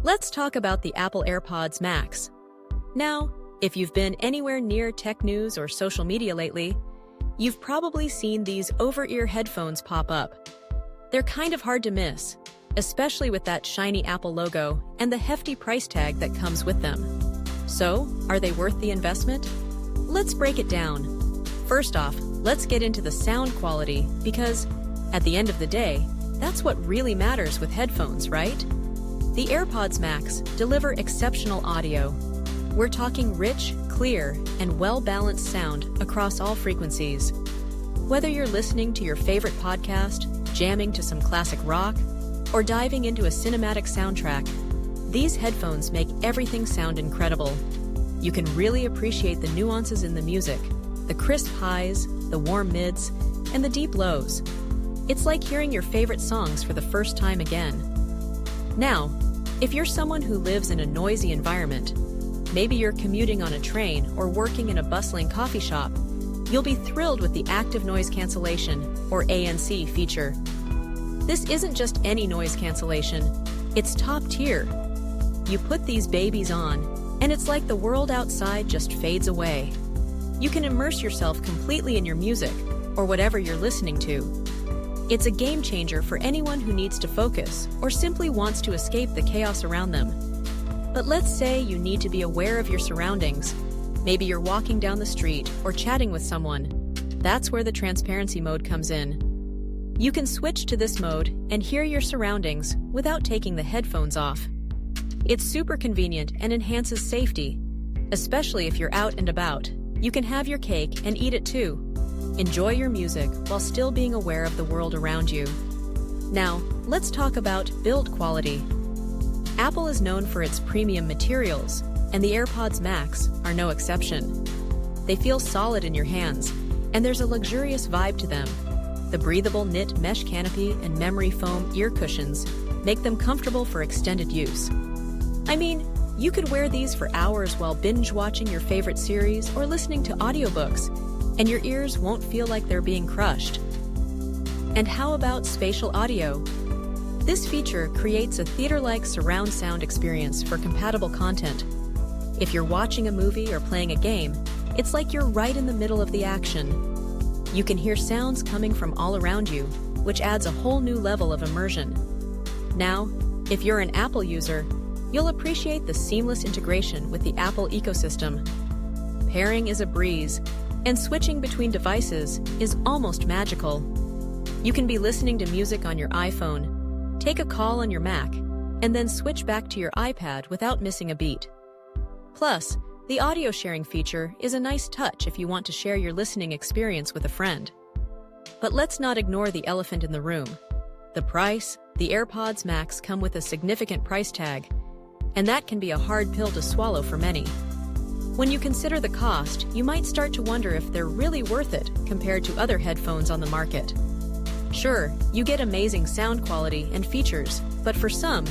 Let's talk about the Apple AirPods Max. Now, if you've been anywhere near tech news or social media lately, you've probably seen these over-ear headphones pop up. They're kind of hard to miss, especially with that shiny Apple logo and the hefty price tag that comes with them. So, are they worth the investment? Let's break it down. First off, let's get into the sound quality because, at the end of the day, that's what really matters with headphones, right? The AirPods Max deliver exceptional audio. We're talking rich, clear, and well-balanced sound across all frequencies. Whether you're listening to your favorite podcast, jamming to some classic rock, or diving into a cinematic soundtrack, these headphones make everything sound incredible. You can really appreciate the nuances in the music, the crisp highs, the warm mids, and the deep lows. It's like hearing your favorite songs for the first time again. Now, if you're someone who lives in a noisy environment, maybe you're commuting on a train or working in a bustling coffee shop, you'll be thrilled with the active noise cancellation, or ANC, feature. This isn't just any noise cancellation, it's top tier. You put these babies on, and it's like the world outside just fades away. You can immerse yourself completely in your music, or whatever you're listening to. It's a game changer for anyone who needs to focus or simply wants to escape the chaos around them. But let's say you need to be aware of your surroundings. Maybe you're walking down the street or chatting with someone. That's where the transparency mode comes in. You can switch to this mode and hear your surroundings without taking the headphones off. It's super convenient and enhances safety, especially if you're out and about. You can have your cake and eat it too. Enjoy your music while still being aware of the world around you. Now, let's talk about build quality. Apple is known for its premium materials, and the AirPods Max are no exception. They feel solid in your hands, and there's a luxurious vibe to them. The breathable knit mesh canopy and memory foam ear cushions make them comfortable for extended use. I mean, you could wear these for hours while binge-watching your favorite series or listening to audiobooks, and your ears won't feel like they're being crushed. And how about spatial audio? This feature creates a theater-like surround sound experience for compatible content. If you're watching a movie or playing a game, it's like you're right in the middle of the action. You can hear sounds coming from all around you, which adds a whole new level of immersion. Now, if you're an Apple user, you'll appreciate the seamless integration with the Apple ecosystem. Pairing is a breeze, and switching between devices is almost magical. You can be listening to music on your iPhone, take a call on your Mac, and then switch back to your iPad without missing a beat. Plus, the audio sharing feature is a nice touch if you want to share your listening experience with a friend. But let's not ignore the elephant in the room. The price. The AirPods Max come with a significant price tag, and that can be a hard pill to swallow for many. When you consider the cost, you might start to wonder if they're really worth it compared to other headphones on the market. Sure, you get amazing sound quality and features, but for some,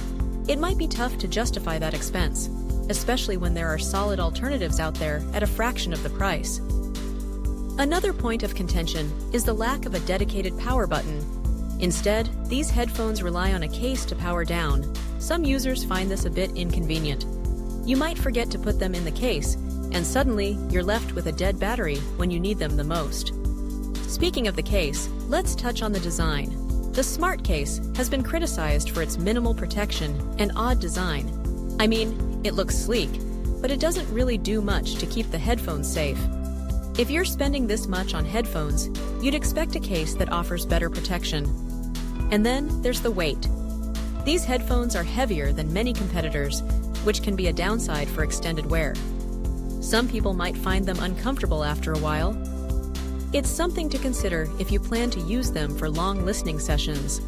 it might be tough to justify that expense, especially when there are solid alternatives out there at a fraction of the price. Another point of contention is the lack of a dedicated power button. Instead, these headphones rely on a case to power down. Some users find this a bit inconvenient. You might forget to put them in the case, and suddenly you're left with a dead battery when you need them the most. Speaking of the case, let's touch on the design. The Smart Case has been criticized for its minimal protection and odd design. I mean, it looks sleek, but it doesn't really do much to keep the headphones safe. If you're spending this much on headphones, you'd expect a case that offers better protection. And then there's the weight. These headphones are heavier than many competitors, which can be a downside for extended wear. Some people might find them uncomfortable after a while. It's something to consider if you plan to use them for long listening sessions.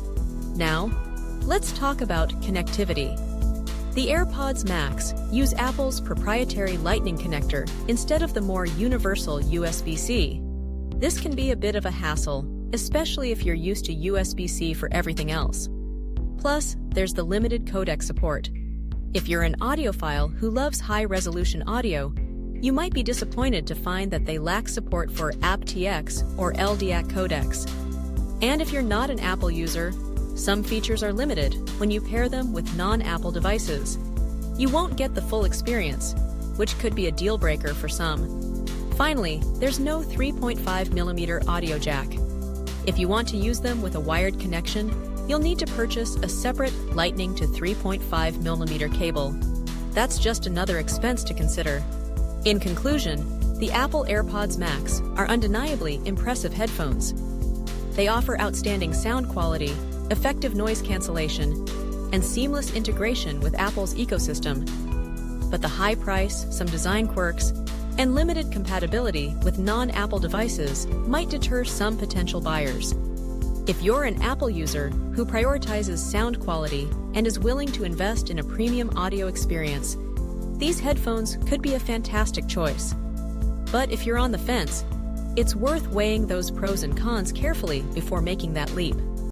Now, let's talk about connectivity. The AirPods Max use Apple's proprietary Lightning connector instead of the more universal USB-C. This can be a bit of a hassle, especially if you're used to USB-C for everything else. Plus, there's the limited codec support. If you're an audiophile who loves high-resolution audio, you might be disappointed to find that they lack support for aptX or LDAC codecs. And if you're not an Apple user, some features are limited when you pair them with non-Apple devices. you won't get the full experience, which could be a deal breaker for some. Finally, there's no 3.5mm audio jack. If you want to use them with a wired connection, you'll need to purchase a separate Lightning to 3.5mm cable. That's just another expense to consider. In conclusion, the Apple AirPods Max are undeniably impressive headphones. They offer outstanding sound quality, effective noise cancellation, and seamless integration with Apple's ecosystem. But the high price, some design quirks, and limited compatibility with non-Apple devices might deter some potential buyers. If you're an Apple user who prioritizes sound quality and is willing to invest in a premium audio experience, these headphones could be a fantastic choice. But if you're on the fence, it's worth weighing those pros and cons carefully before making that leap.